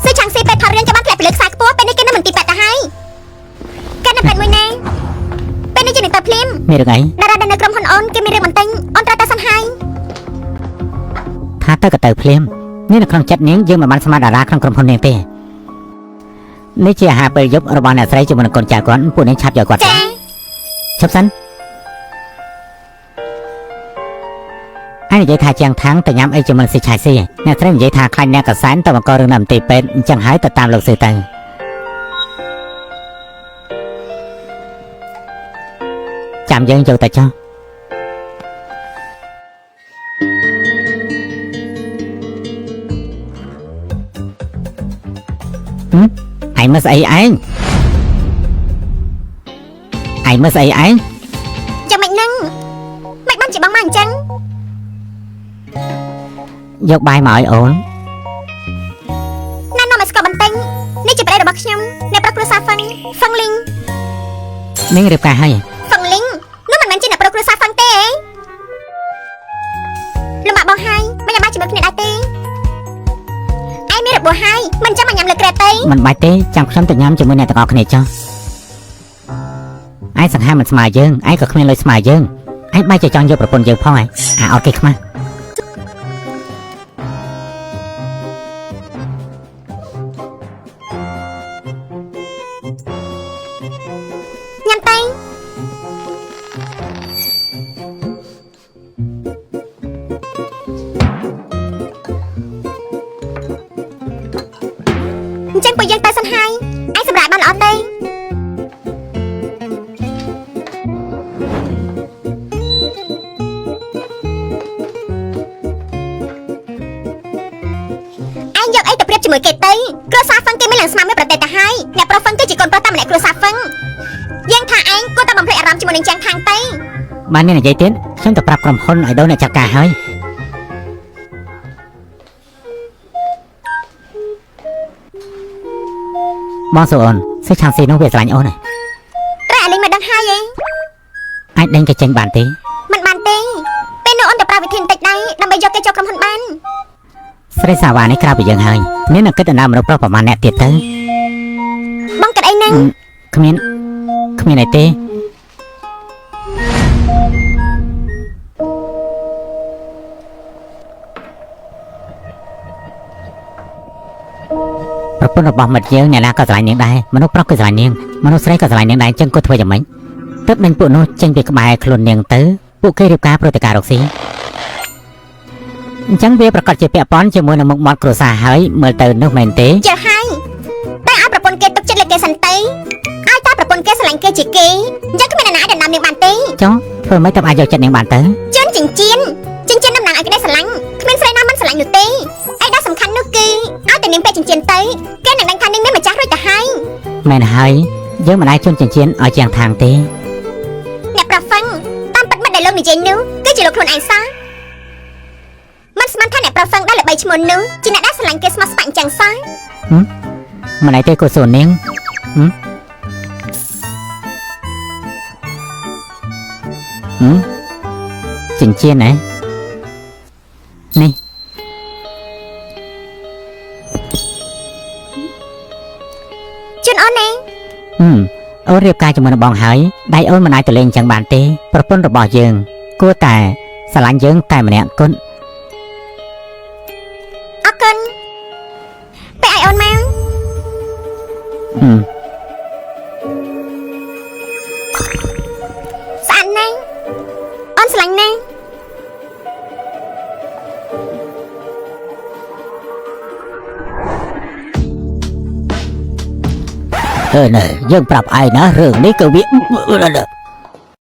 ซื้อช่างซีเป็ดทอเรียนจะบ้านแผลไปเลือกสายตัวเป็นในเกณฑ์เหมือนตีเป็ดจะให้การนำเป็นมวยแน่เป็นในจีนตาพลิมมีหรือไงดาราดันในกรมฮอนออนเกมีเรื่องมันติงออนตราตาสันไฮถ้าเต้กับเตอเพลมนี่ในครั้งจัดนี้ยังมาบันสมาดาราครั้งกรมพลเนียงเต้นี่เชียหาไปยบระบาดในสายจมูกคนจากก่อนผู้นี้ชับใหญ่กว่าชับสั้นไอ้ใหญ่ทาจังทั้งแต่ย้ำไอ้จมูกสิชายสิเนี่ยถ้าใหญ่ทาใครเนี่ยกับสายแต่มาก็เรื่องนำตีเป็นจังหายแต่ตามหลักสื่อตังจำยังอยู่แต่เจ้าai mới say anh ai mới say anhจะไม่นั่งไม่บ้านchỉ bằng màn trắng dọc bài mọi ổnนั่นน่ะมันสกอบันติงนี่จะไปได้ดอกบักยำในปลากระซาฟังลิง miếng rệp cà hay ฟังลิงนู่นมันจีนในปลากระซาฟังเต้ลำบากบ่ให้ไม่ยามบ้านจะเป็นคนไหนเต้ไอ้ไม่รับบ่ให้มันจะมายำเลยกระเต้ mình bài tế chẳng sớm tự nhắm cho mỗi ngày tự ngọc này cho ai sẵn hai mình smile dương ai có khuyên lời smile dương ai bay cho chọn vôប្រពន្ធយើងផងហើយអាអត់គេខ្មាស់ញ៉ាំតៃអញ្ចឹងបើយើងទៅសិនហើយឯងសម្រាប់បានល្អទេយកអីទៅប្រៀបជាមួយគេទៅគ្រួសារហ្វឹងគេមានឡើងស្មារតីប្រទេសទៅហើយអ្នកប្រុសហ្វឹងគឺជាកូនប្រុសតាមម្នាក់គ្រួសារហ្វឹងយើងថាឯងគួរតែបំភ្លេចអារម្មណ៍ជាមួយនឹងចាំងខាងទៅបាននេះនិយាយទៀតខ្ញុំទៅប្រាប់ក្រុមហ៊ុនឲ្យដូរអ្នកចាត់ការហើយបងសូអូនសិឆាំងស៊ីនោះវាឆ្លាញ់អូនហើយតែអាលីងមិនដឹងហើយឯងអាចដេញគេចេញបានទេមិនបានទេពេលនោះអូនទៅប្រើវិធីបន្តិចដែរដើម្បីយកគេចូលក្រុមហ៊ុនបានស្រីសាវ៉ានេះក្រៅពីយើងហើយមាននឹងគិតដំណើរមនុស្សប្រុសប្រហែលអ្នកទៀតទៅបងគិតអីហ្នឹងគ្មានអីទេប្រពន្ធរបស់មិត្តយើងអ្នកណាក៏ស្រឡាញ់នាងដែរមនុស្សប្រុសក៏ស្រឡាញ់នាងមនុស្សស្រីក៏ស្រឡាញ់នាងដែរចឹងគាត់ធ្វើយ៉ាងម៉េចទើបដេញពួកនោះចេញពីក្បែរខ្លួននាងទៅពួកគេរៀបការប្រតិការរកស៊ីអញ្ចឹងវាប្រកាសជាពាក់ព័ន្ធជាមួយនឹងមុខមាត់គ្រួសារហើយមើលទៅនោះមែនទេចាហើយតែឲ្យប្រពន្ធគេទុកចិត្តលើគេសិនទៅឲ្យតែប្រពន្ធគេស្រឡាញ់គេជាគេអញ្ចឹងគ្មានអ្នកណាដែលនាំនាងបានទេចុះធ្វើម៉េចទៅអាចយកចិត្តនាងបានទៅជឿនចិញ្ចៀនតំណាងឲ្យគេស្រឡាញ់គ្មានស្រីណាមិនស្រឡាញ់នោះទេឯដែលសំខាន់នោះគឺឲ្យតែនាងពេកចិញ្ចៀនទៅគេនឹងដឹងថានាងមានម្ចាស់រួចទៅហើយមែនហើយយើងមិនអាចជន់ចិញ្ចៀនឲ្យជាងខាងទេអ្នកប្រហ្វឹងតាមពិតមិនដែលលោកនិយាយនោះគឺជាលោកខ្លួនឯងសោះមិនស្មានថាអ្នកប្រហ្វឹងដែលល្បីឈ្មោះនោះជាអ្នកដែលស្រឡាញ់គេស្មោះស្ម័គ្រអញ្ចឹងសោះមិនឯទេកូសូននាងចិញ្ចៀននេះជឿនអូនណាអូនរៀបការជាមួយនឹងបងហើយដៃអូនមិនអាចទៅលេងអញ្ចឹងបានទេប្រពន្ធរបស់យើងគួរតែស្រឡាញ់យើងតែម្នាក់គត់អរគុណពេលឲ្យអូនមកស្អាតណាស់អូនស្រឡាញ់ណាស់ណែយើងប្រាប់ឯងណារឿងនេះគឺវា